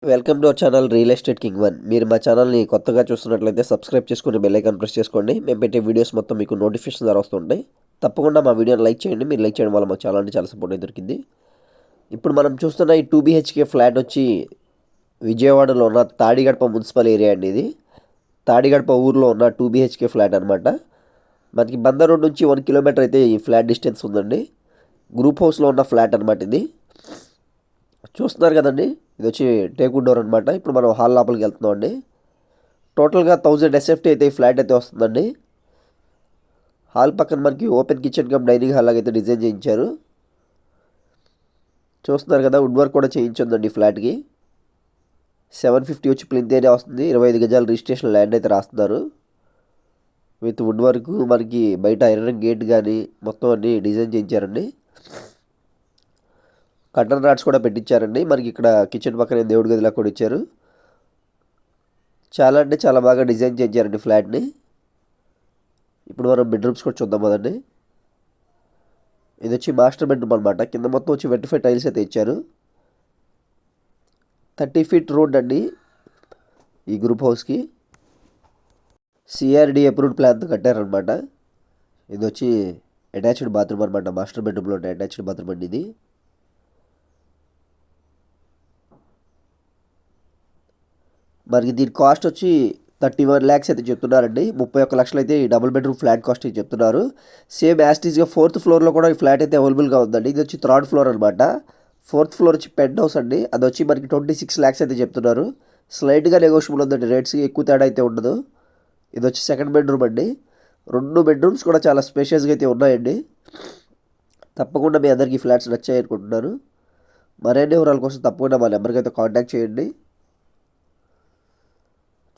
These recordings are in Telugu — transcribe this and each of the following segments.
Welcome to our channel real estate king one. మీరు మా ఛానల్ని కొత్తగా చూస్తున్నట్లయితే సబ్స్క్రైబ్ చేసుకుని బెల్ ఐకాన్ ప్రెస్ చేసుకోండి. మేము పెట్టే వీడియోస్ మొత్తం మీకు నోటిఫికేషన్ ద్వారా వస్తుంటాయి. తప్పకుండా మా వీడియోని లైక్ చేయండి. మీరు లైక్ చేయడం వల్ల మా ఛానల్ అంటే చాలా సపోర్ట్ దొరికింది. ఇప్పుడు మనం చూస్తున్న ఈ 2 BHK ఫ్లాట్ వచ్చి విజయవాడలో ఉన్న తాడిగడప మున్సిపల్ ఏరియా అండి. ఇది తాడిగడప ఊర్లో ఉన్న 2 BHK ఫ్లాట్ అనమాట. మనకి బందర్ రోడ్ నుంచి 1 కిలోమీటర్ అయితే ఈ ఫ్లాట్ డిస్టెన్స్ ఉందండి. గ్రూప్ హౌస్లో ఉన్న ఫ్లాట్ అనమాట ఇది. చూస్తున్నారు కదండి, ఇది వచ్చి టేకుడ్ డోర్ అనమాట. ఇప్పుడు మనం హాల్ లోపలికి వెళ్తున్నాం అండి. టోటల్గా 1000 SFT అయితే ఈ ఫ్లాట్ అయితే వస్తుందండి. హాల్ పక్కన మనకి open kitchen cum dining hall లాగా అయితే డిజైన్ చేయించారు. చూస్తున్నారు కదా, వుడ్ వర్క్ కూడా చేయించుందండి ఫ్లాట్కి. 750 వచ్చి ప్లింత్ ఏరియా వస్తుంది. 25 గజాల రిజిస్ట్రేషన్ ల్యాండ్ అయితే రాస్తున్నారు. విత్ వుడ్ వర్క్ మనకి బయట ఐరన్ గేట్ కానీ మొత్తం అన్ని డిజైన్ చేయించారండి. కర్టన్ రాడ్స్ కూడా పెట్టించారండి. మనకి ఇక్కడ కిచెన్ పక్కనే దేవుడి గదిలా కూడా ఇచ్చారు. చాలా అంటే చాలా బాగా డిజైన్ చేయించారండి ఫ్లాట్ని. ఇప్పుడు మనం బెడ్రూమ్స్ కూడా చూద్దాం కదండి. ఇది వచ్చి మాస్టర్ బెడ్రూమ్ అనమాట. కింద మొత్తం వచ్చి 25 టైల్స్ అయితే ఇచ్చారు. 30 ఫీట్ రోడ్ అండి ఈ గ్రూప్ హౌస్కి. CRD అప్రూవ్డ్ ప్లాన్తో కట్టారనమాట. ఇది వచ్చి అటాచ్డ్ బాత్రూమ్ అనమాట. మాస్టర్ బెడ్రూమ్లో ఉండే అటాచ్డ్ బాత్రూమ్ అండి ఇది. మనకి దీని కాస్ట్ వచ్చి 31 lakhs అయితే చెప్తున్నారండి. 31 లక్షలు అయితే ఈ డబుల్ బెడ్రూమ్ ఫ్లాట్ కాస్ట్ అయితే చెప్తున్నారు. సేమ్ యాస్టీస్గా 4th ఫ్లోర్లో కూడా ఈ ఫ్లాట్ అయితే అవైలబుల్గా ఉందండి. ఇది వచ్చి 3rd ఫ్లోర్ అనమాట. 4th ఫ్లోర్ వచ్చి పెంట్ హౌస్ అండి. అది వచ్చి మనకి 26 lakhs అయితే చెప్తున్నారు. స్లైట్గా నెగోషియబుల్ ఉందండి, రేట్స్ ఎక్కువ తేడా అయితే ఉండదు. ఇది వచ్చి 2nd బెడ్రూమ్ అండి. 2 బెడ్రూమ్స్ కూడా చాలా స్పేషియస్గా అయితే ఉన్నాయండి. తప్పకుండా మీ అందరికీ ఫ్లాట్స్ నచ్చాయి అనుకుంటున్నాను. మరిన్ని వివరాల కోసం తప్పకుండా మా నెంబర్కి అయితే కాంటాక్ట్ చేయండి.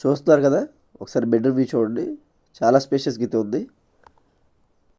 చూస్తున్నారు కదా, ఒకసారి బెడ్రూమ్ వ్యూ చూడండి, చాలా స్పేషియస్గా అయితే ఉంది.